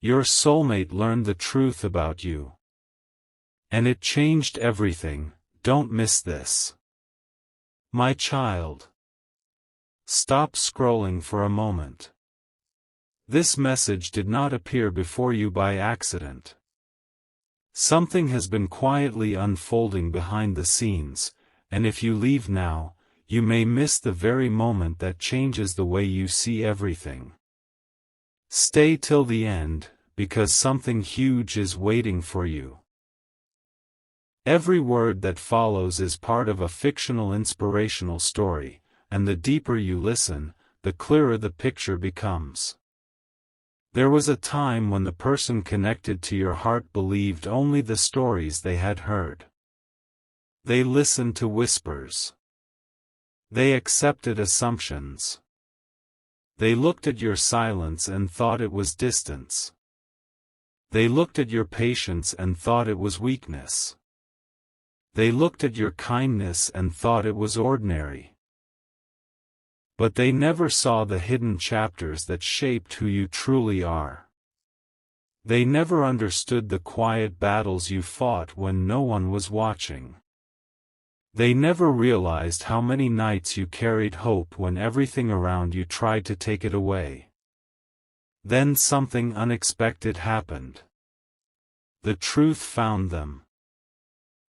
Your soulmate learned the truth about you. And it changed everything. Don't miss this. My child. Stop scrolling for a moment. This message did not appear before you by accident. Something has been quietly unfolding behind the scenes, and if you leave now, you may miss the very moment that changes the way you see everything. Stay till the end, because something huge is waiting for you. Every word that follows is part of a fictional inspirational story, and the deeper you listen, the clearer the picture becomes. There was a time when the person connected to your heart believed only the stories they had heard. They listened to whispers. They accepted assumptions. They looked at your silence and thought it was distance. They looked at your patience and thought it was weakness. They looked at your kindness and thought it was ordinary. But they never saw the hidden chapters that shaped who you truly are. They never understood the quiet battles you fought when no one was watching. They never realized how many nights you carried hope when everything around you tried to take it away. Then something unexpected happened. The truth found them.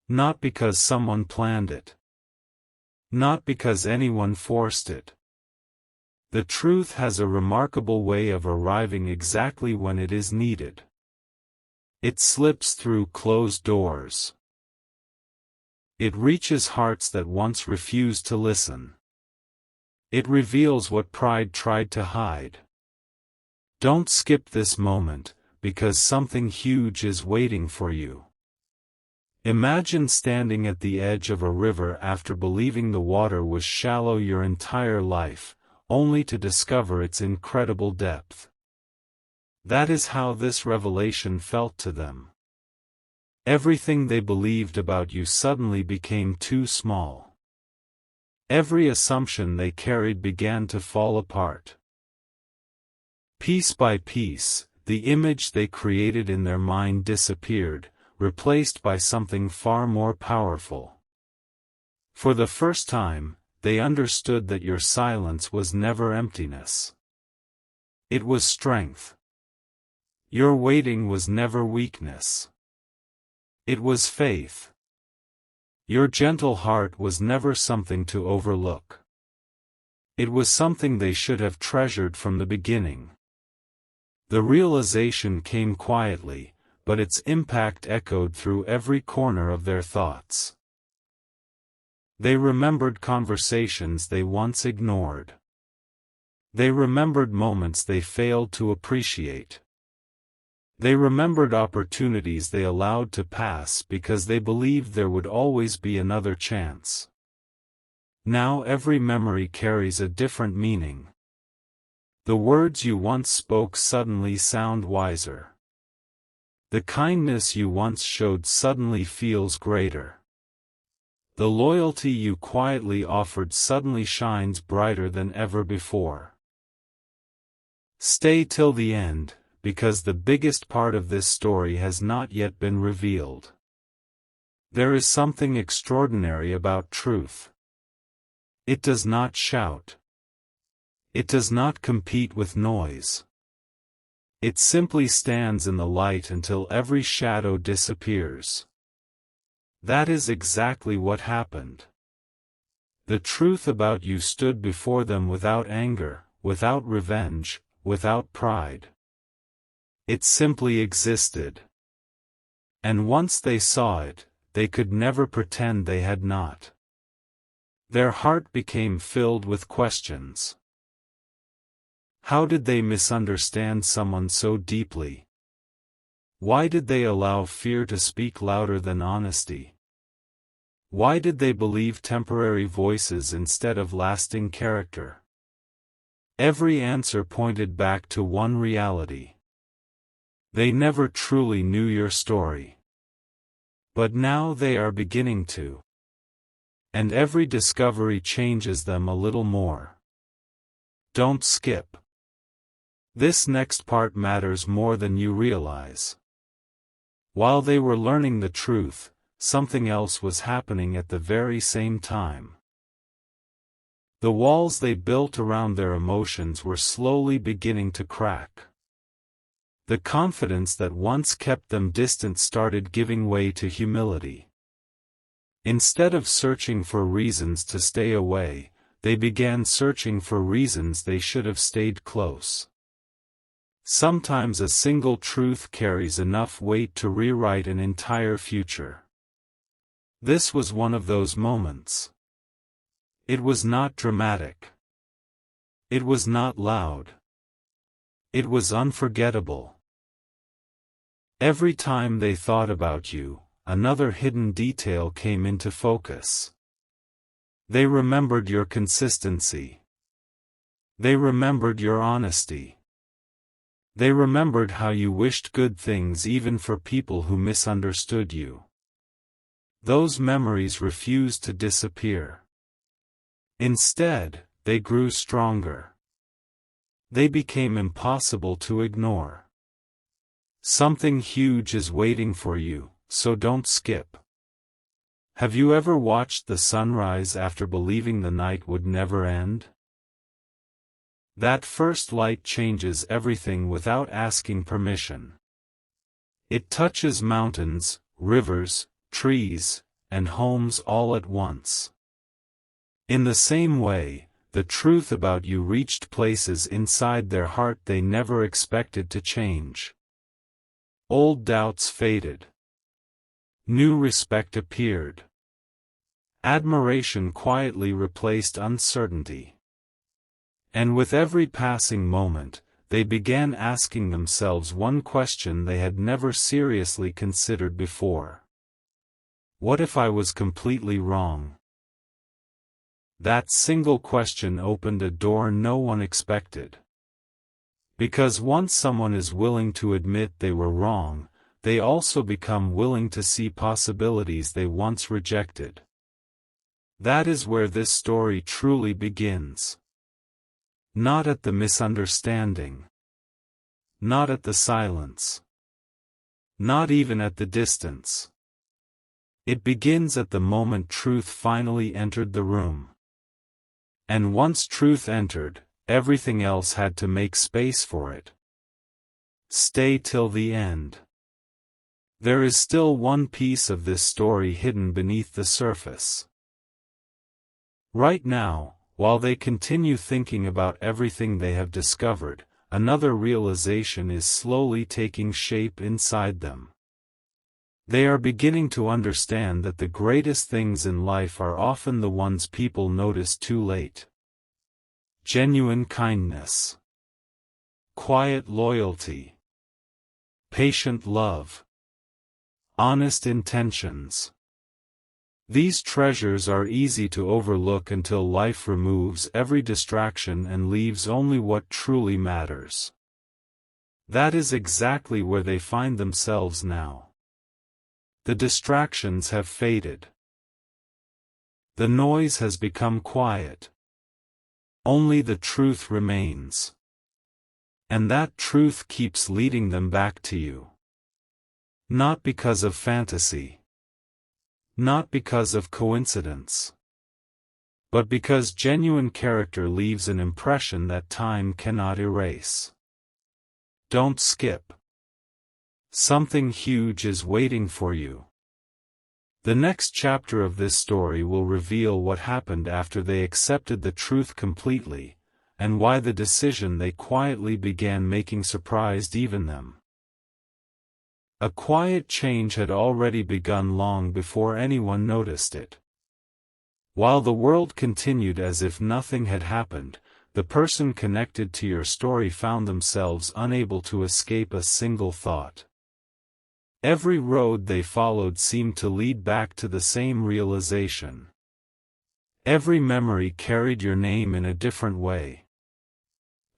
Not because someone planned it. Not because anyone forced it. The truth has a remarkable way of arriving exactly when it is needed. It slips through closed doors. It reaches hearts that once refused to listen. It reveals what pride tried to hide. Don't skip this moment, because something huge is waiting for you. Imagine standing at the edge of a river after believing the water was shallow your entire life, only to discover its incredible depth. That is how this revelation felt to them. Everything they believed about you suddenly became too small. Every assumption they carried began to fall apart. Piece by piece, the image they created in their mind disappeared, replaced by something far more powerful. For the first time, they understood that your silence was never emptiness. It was strength. Your waiting was never weakness. It was faith. Your gentle heart was never something to overlook. It was something they should have treasured from the beginning. The realization came quietly, but its impact echoed through every corner of their thoughts. They remembered conversations they once ignored. They remembered moments they failed to appreciate. They remembered opportunities they allowed to pass because they believed there would always be another chance. Now every memory carries a different meaning. The words you once spoke suddenly sound wiser. The kindness you once showed suddenly feels greater. The loyalty you quietly offered suddenly shines brighter than ever before. Stay till the end, because the biggest part of this story has not yet been revealed. There is something extraordinary about truth. It does not shout. It does not compete with noise. It simply stands in the light until every shadow disappears. That is exactly what happened. The truth about you stood before them without anger, without revenge, without pride. It simply existed. And once they saw it, they could never pretend they had not. Their heart became filled with questions. How did they misunderstand someone so deeply? Why did they allow fear to speak louder than honesty? Why did they believe temporary voices instead of lasting character? Every answer pointed back to one reality. They never truly knew your story. But now they are beginning to. And every discovery changes them a little more. Don't skip. This next part matters more than you realize. While they were learning the truth, something else was happening at the very same time. The walls they built around their emotions were slowly beginning to crack. The confidence that once kept them distant started giving way to humility. Instead of searching for reasons to stay away, they began searching for reasons they should have stayed close. Sometimes a single truth carries enough weight to rewrite an entire future. This was one of those moments. It was not dramatic. It was not loud. It was unforgettable. Every time they thought about you, another hidden detail came into focus. They remembered your consistency. They remembered your honesty. They remembered how you wished good things even for people who misunderstood you. Those memories refused to disappear. Instead, they grew stronger. They became impossible to ignore. Something huge is waiting for you, so don't skip. Have you ever watched the sunrise after believing the night would never end? That first light changes everything without asking permission. It touches mountains, rivers, trees, and homes all at once. In the same way, the truth about you reached places inside their heart they never expected to change. Old doubts faded. New respect appeared. Admiration quietly replaced uncertainty. And with every passing moment, they began asking themselves one question they had never seriously considered before. What if I was completely wrong? That single question opened a door no one expected. Because once someone is willing to admit they were wrong, they also become willing to see possibilities they once rejected. That is where this story truly begins. Not at the misunderstanding. Not at the silence. Not even at the distance. It begins at the moment truth finally entered the room. And once truth entered, everything else had to make space for it. Stay till the end. There is still one piece of this story hidden beneath the surface. Right now, while they continue thinking about everything they have discovered, another realization is slowly taking shape inside them. They are beginning to understand that the greatest things in life are often the ones people notice too late. Genuine kindness. Quiet loyalty. Patient love. Honest intentions. These treasures are easy to overlook until life removes every distraction and leaves only what truly matters. That is exactly where they find themselves now. The distractions have faded. The noise has become quiet. Only the truth remains. And that truth keeps leading them back to you. Not because of fantasy. Not because of coincidence. But because genuine character leaves an impression that time cannot erase. Don't skip. Something huge is waiting for you. The next chapter of this story will reveal what happened after they accepted the truth completely, and why the decision they quietly began making surprised even them. A quiet change had already begun long before anyone noticed it. While the world continued as if nothing had happened, the person connected to your story found themselves unable to escape a single thought. Every road they followed seemed to lead back to the same realization. Every memory carried your name in a different way.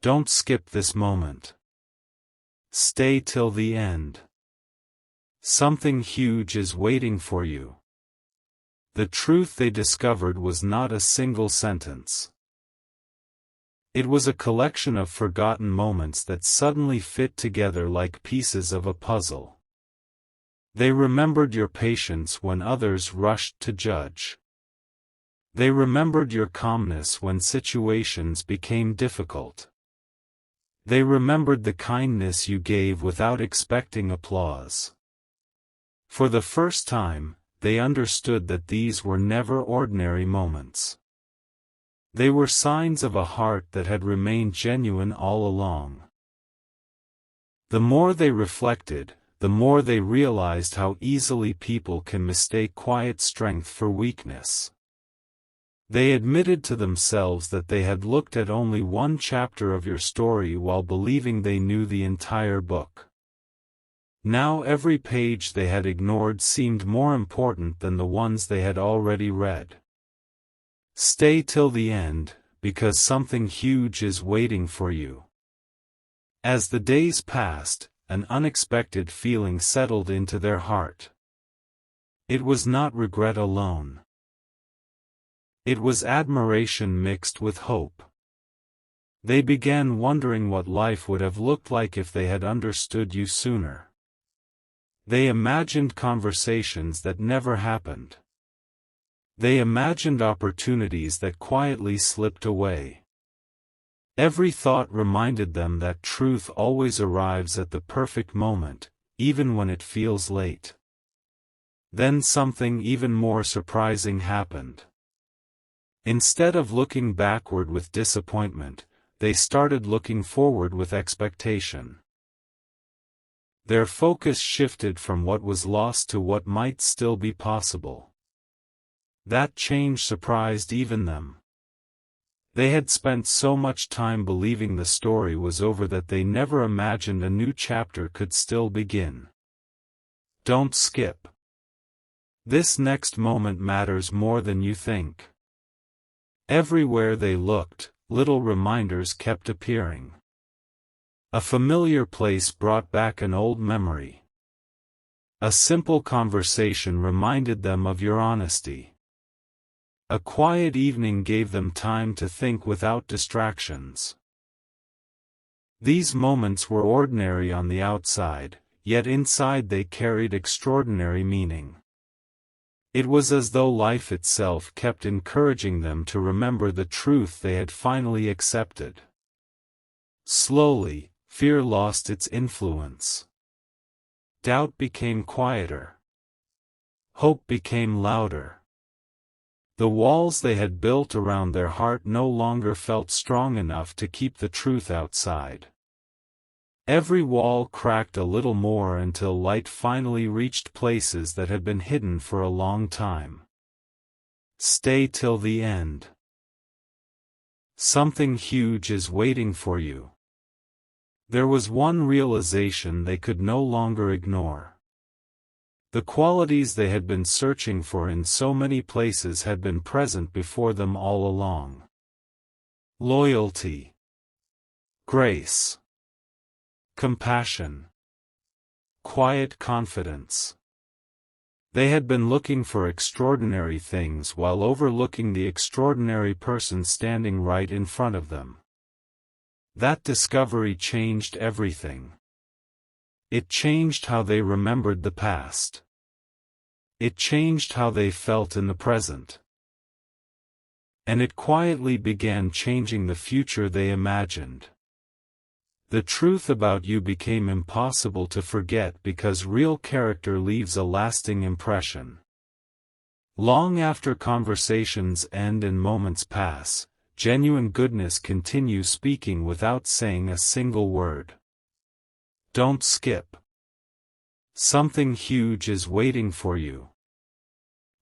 Don't skip this moment. Stay till the end. Something huge is waiting for you. The truth they discovered was not a single sentence. It was a collection of forgotten moments that suddenly fit together like pieces of a puzzle. They remembered your patience when others rushed to judge. They remembered your calmness when situations became difficult. They remembered the kindness you gave without expecting applause. For the first time, they understood that these were never ordinary moments. They were signs of a heart that had remained genuine all along. The more they reflected, the more they realized how easily people can mistake quiet strength for weakness. They admitted to themselves that they had looked at only one chapter of your story while believing they knew the entire book. Now every page they had ignored seemed more important than the ones they had already read. Stay till the end, because something huge is waiting for you. As the days passed, an unexpected feeling settled into their heart. It was not regret alone. It was admiration mixed with hope. They began wondering what life would have looked like if they had understood you sooner. They imagined conversations that never happened. They imagined opportunities that quietly slipped away. Every thought reminded them that truth always arrives at the perfect moment, even when it feels late. Then something even more surprising happened. Instead of looking backward with disappointment, they started looking forward with expectation. Their focus shifted from what was lost to what might still be possible. That change surprised even them. They had spent so much time believing the story was over that they never imagined a new chapter could still begin. Don't skip. This next moment matters more than you think. Everywhere they looked, little reminders kept appearing. A familiar place brought back an old memory. A simple conversation reminded them of your honesty. A quiet evening gave them time to think without distractions. These moments were ordinary on the outside, yet inside they carried extraordinary meaning. It was as though life itself kept encouraging them to remember the truth they had finally accepted. Slowly, fear lost its influence. Doubt became quieter. Hope became louder. The walls they had built around their heart no longer felt strong enough to keep the truth outside. Every wall cracked a little more until light finally reached places that had been hidden for a long time. Stay till the end. Something huge is waiting for you. There was one realization they could no longer ignore. The qualities they had been searching for in so many places had been present before them all along. Loyalty, grace, compassion, quiet confidence. They had been looking for extraordinary things while overlooking the extraordinary person standing right in front of them. That discovery changed everything. It changed how they remembered the past. It changed how they felt in the present. And it quietly began changing the future they imagined. The truth about you became impossible to forget because real character leaves a lasting impression. Long after conversations end and moments pass, genuine goodness continues speaking without saying a single word. Don't skip. Something huge is waiting for you.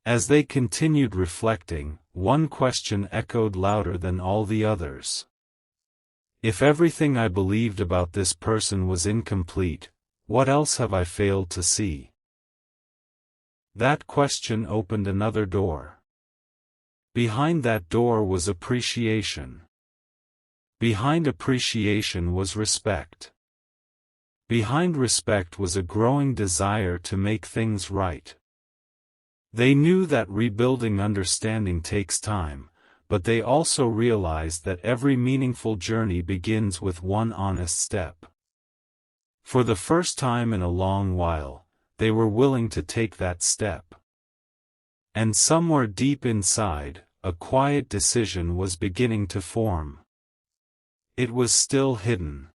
As they continued reflecting, one question echoed louder than all the others. If everything I believed about this person was incomplete, what else have I failed to see? That question opened another door. Behind that door was appreciation. Behind appreciation was respect. Behind respect was a growing desire to make things right. They knew that rebuilding understanding takes time, but they also realized that every meaningful journey begins with one honest step. For the first time in a long while, they were willing to take that step. And somewhere deep inside, a quiet decision was beginning to form. It was still hidden.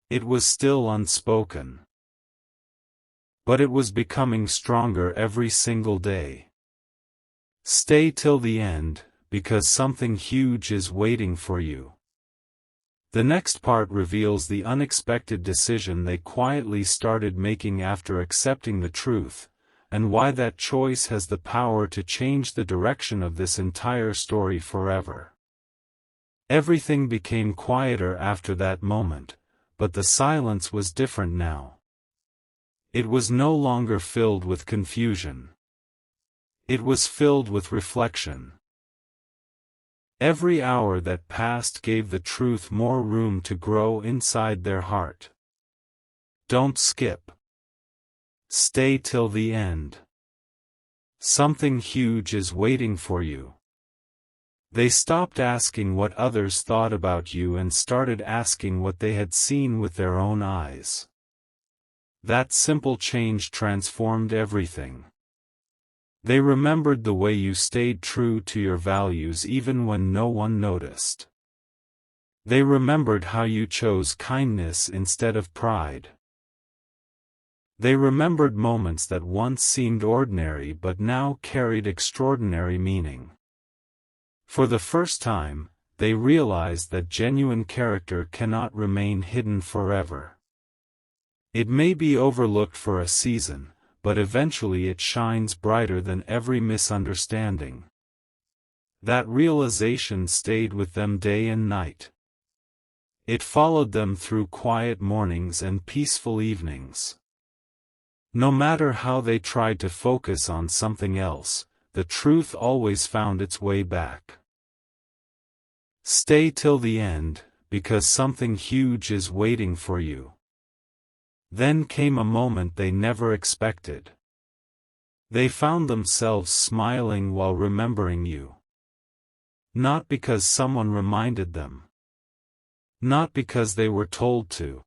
It was still unspoken. But it was becoming stronger every single day. Stay till the end, because something huge is waiting for you. The next part reveals the unexpected decision they quietly started making after accepting the truth, and why that choice has the power to change the direction of this entire story forever. Everything became quieter after that moment, but the silence was different now. It was no longer filled with confusion. It was filled with reflection. Every hour that passed gave the truth more room to grow inside their heart. Don't skip. Stay till the end. Something huge is waiting for you. They stopped asking what others thought about you and started asking what they had seen with their own eyes. That simple change transformed everything. They remembered the way you stayed true to your values even when no one noticed. They remembered how you chose kindness instead of pride. They remembered moments that once seemed ordinary but now carried extraordinary meaning. For the first time, they realized that genuine character cannot remain hidden forever. It may be overlooked for a season, but eventually it shines brighter than every misunderstanding. That realization stayed with them day and night. It followed them through quiet mornings and peaceful evenings. No matter how they tried to focus on something else, the truth always found its way back. Stay till the end, because something huge is waiting for you. Then came a moment they never expected. They found themselves smiling while remembering you. Not because someone reminded them. Not because they were told to.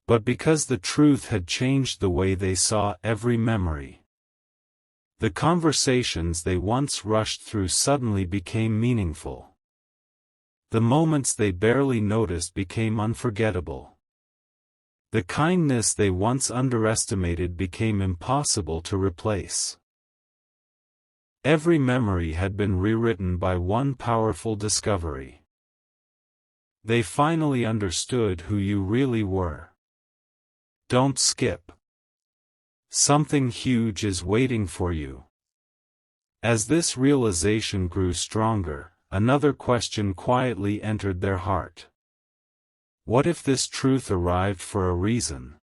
But because the truth had changed the way they saw every memory. The conversations they once rushed through suddenly became meaningful. The moments they barely noticed became unforgettable. The kindness they once underestimated became impossible to replace. Every memory had been rewritten by one powerful discovery. They finally understood who you really were. Don't skip. Something huge is waiting for you. As this realization grew stronger, another question quietly entered their heart. What if this truth arrived for a reason?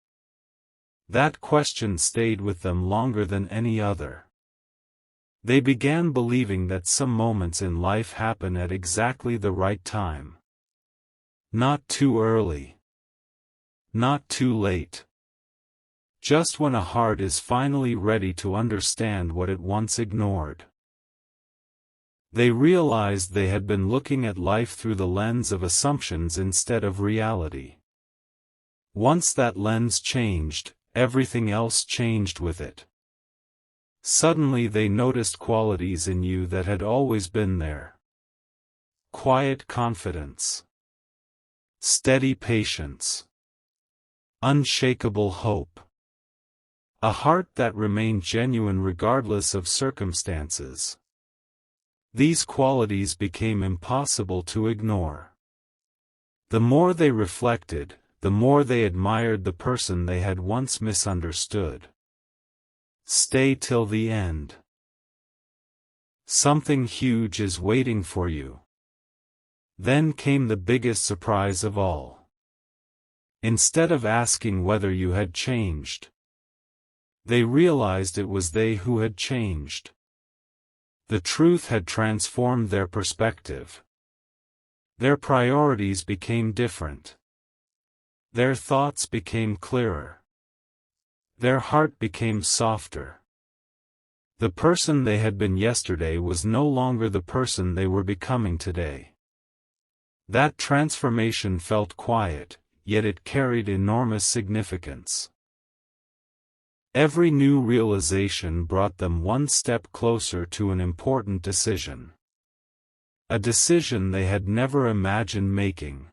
That question stayed with them longer than any other. They began believing that some moments in life happen at exactly the right time. Not too early. Not too late. Just when a heart is finally ready to understand what it once ignored. They realized they had been looking at life through the lens of assumptions instead of reality. Once that lens changed, everything else changed with it. Suddenly they noticed qualities in you that had always been there. Quiet confidence. Steady patience. Unshakable hope. A heart that remained genuine regardless of circumstances. These qualities became impossible to ignore. The more they reflected, the more they admired the person they had once misunderstood. Stay till the end. Something huge is waiting for you. Then came the biggest surprise of all. Instead of asking whether you had changed, they realized it was they who had changed. The truth had transformed their perspective. Their priorities became different. Their thoughts became clearer. Their heart became softer. The person they had been yesterday was no longer the person they were becoming today. That transformation felt quiet, yet it carried enormous significance. Every new realization brought them one step closer to an important decision. A decision they had never imagined making.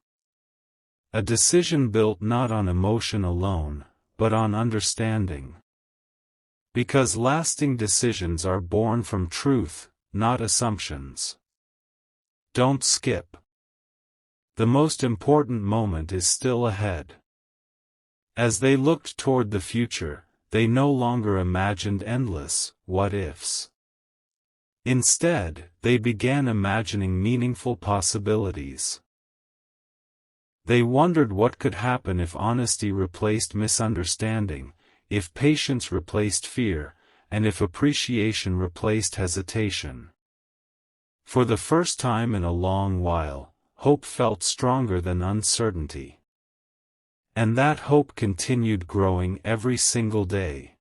A decision built not on emotion alone, but on understanding. Because lasting decisions are born from truth, not assumptions. Don't skip. The most important moment is still ahead. As they looked toward the future, they no longer imagined endless what-ifs. Instead, they began imagining meaningful possibilities. They wondered what could happen if honesty replaced misunderstanding, if patience replaced fear, and if appreciation replaced hesitation. For the first time in a long while, hope felt stronger than uncertainty. And that hope continued growing every single day.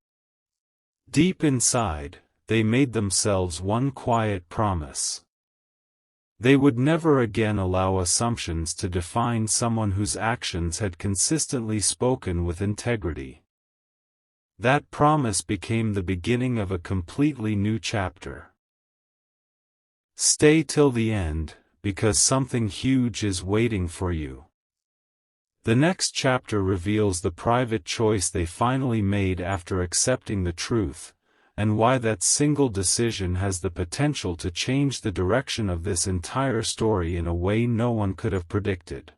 Deep inside, they made themselves one quiet promise. They would never again allow assumptions to define someone whose actions had consistently spoken with integrity. That promise became the beginning of a completely new chapter. Stay till the end, because something huge is waiting for you. The next chapter reveals the private choice they finally made after accepting the truth, and why that single decision has the potential to change the direction of this entire story in a way no one could have predicted.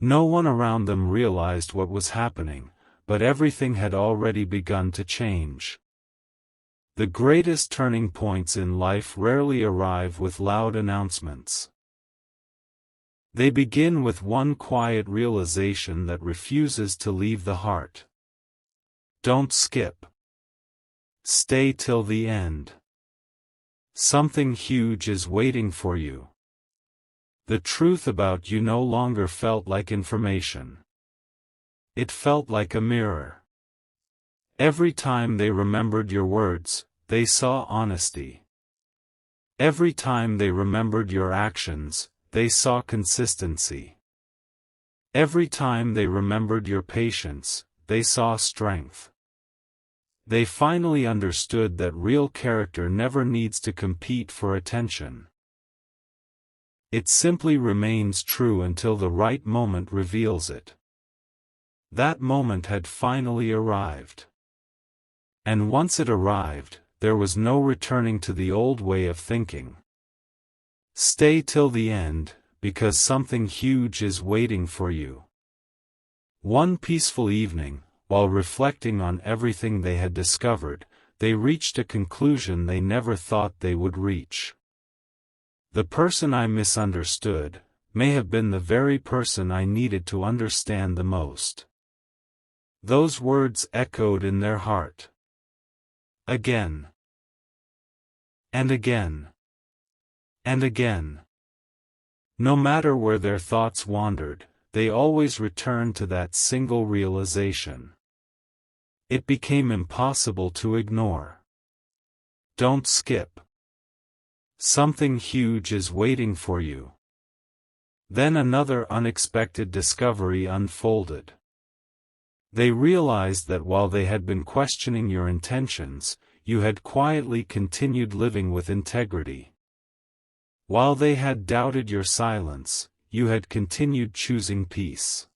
No one around them realized what was happening, but everything had already begun to change. The greatest turning points in life rarely arrive with loud announcements. They begin with one quiet realization that refuses to leave the heart. Don't skip. Stay till the end. Something huge is waiting for you. The truth about you no longer felt like information. It felt like a mirror. Every time they remembered your words, they saw honesty. Every time they remembered your actions, they saw consistency. Every time they remembered your patience, they saw strength. They finally understood that real character never needs to compete for attention. It simply remains true until the right moment reveals it. That moment had finally arrived. And once it arrived, there was no returning to the old way of thinking. Stay till the end, because something huge is waiting for you. One peaceful evening, while reflecting on everything they had discovered, they reached a conclusion they never thought they would reach. The person I misunderstood may have been the very person I needed to understand the most. Those words echoed in their heart. Again. And again. And again. No matter where their thoughts wandered, they always returned to that single realization. It became impossible to ignore. Don't skip. Something huge is waiting for you. Then another unexpected discovery unfolded. They realized that while they had been questioning your intentions, you had quietly continued living with integrity. While they had doubted your silence, you had continued choosing peace.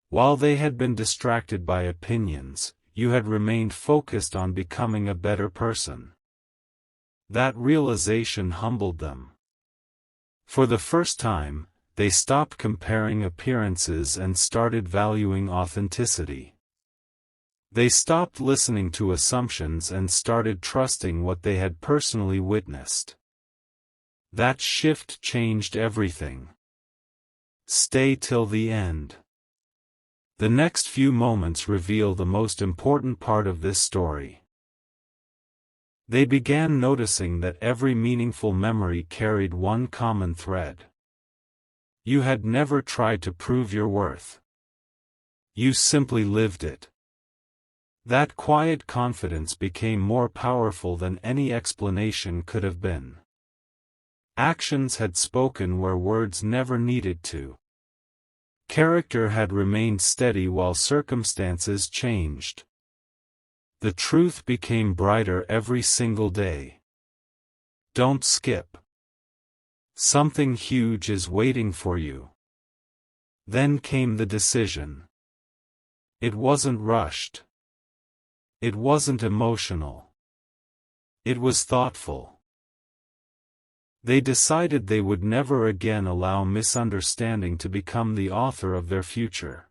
While they had been distracted by opinions, you had remained focused on becoming a better person. That realization humbled them. For the first time, they stopped comparing appearances and started valuing authenticity. They stopped listening to assumptions and started trusting what they had personally witnessed. That shift changed everything. Stay till the end. The next few moments reveal the most important part of this story. They began noticing that every meaningful memory carried one common thread. You had never tried to prove your worth. You simply lived it. That quiet confidence became more powerful than any explanation could have been. Actions had spoken where words never needed to. Character had remained steady while circumstances changed. The truth became brighter every single day. Don't skip. Something huge is waiting for you. Then came the decision. It wasn't rushed. It wasn't emotional. It was thoughtful. They decided they would never again allow misunderstanding to become the author of their future.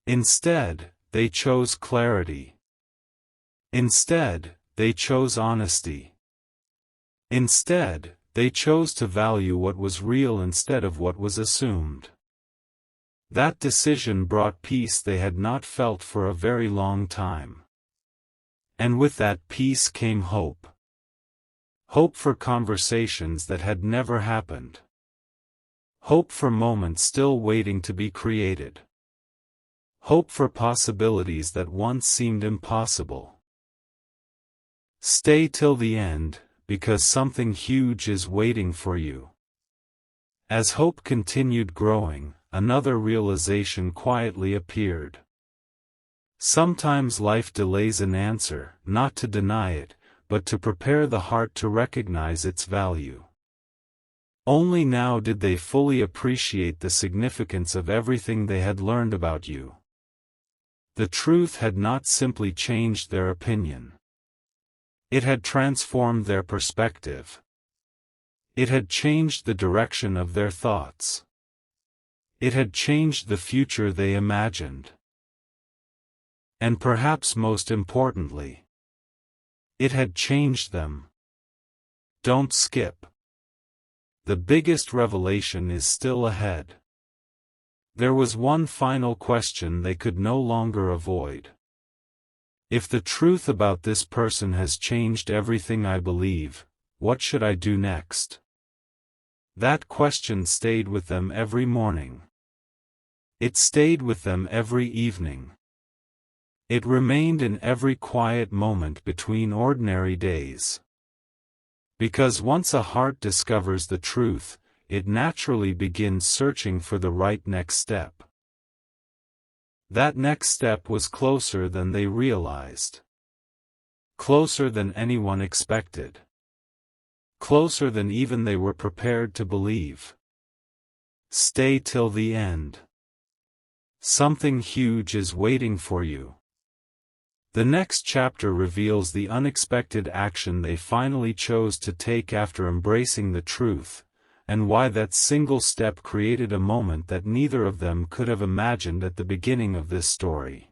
Instead, they chose clarity. Instead, they chose honesty. Instead, they chose to value what was real instead of what was assumed. That decision brought peace they had not felt for a very long time. And with that peace came hope. Hope for conversations that had never happened. Hope for moments still waiting to be created. Hope for possibilities that once seemed impossible. Stay till the end, because something huge is waiting for you. As hope continued growing, another realization quietly appeared. Sometimes life delays an answer, not to deny it, but to prepare the heart to recognize its value. Only now did they fully appreciate the significance of everything they had learned about you. The truth had not simply changed their opinion. It had transformed their perspective. It had changed the direction of their thoughts. It had changed the future they imagined. And perhaps most importantly, it had changed them. Don't skip. The biggest revelation is still ahead. There was one final question they could no longer avoid. If the truth about this person has changed everything I believe, what should I do next? That question stayed with them every morning. It stayed with them every evening. It remained in every quiet moment between ordinary days. Because once a heart discovers the truth, it naturally begins searching for the right next step. That next step was closer than they realized. Closer than anyone expected. Closer than even they were prepared to believe. Stay till the end. Something huge is waiting for you. The next chapter reveals the unexpected action they finally chose to take after embracing the truth, and why that single step created a moment that neither of them could have imagined at the beginning of this story.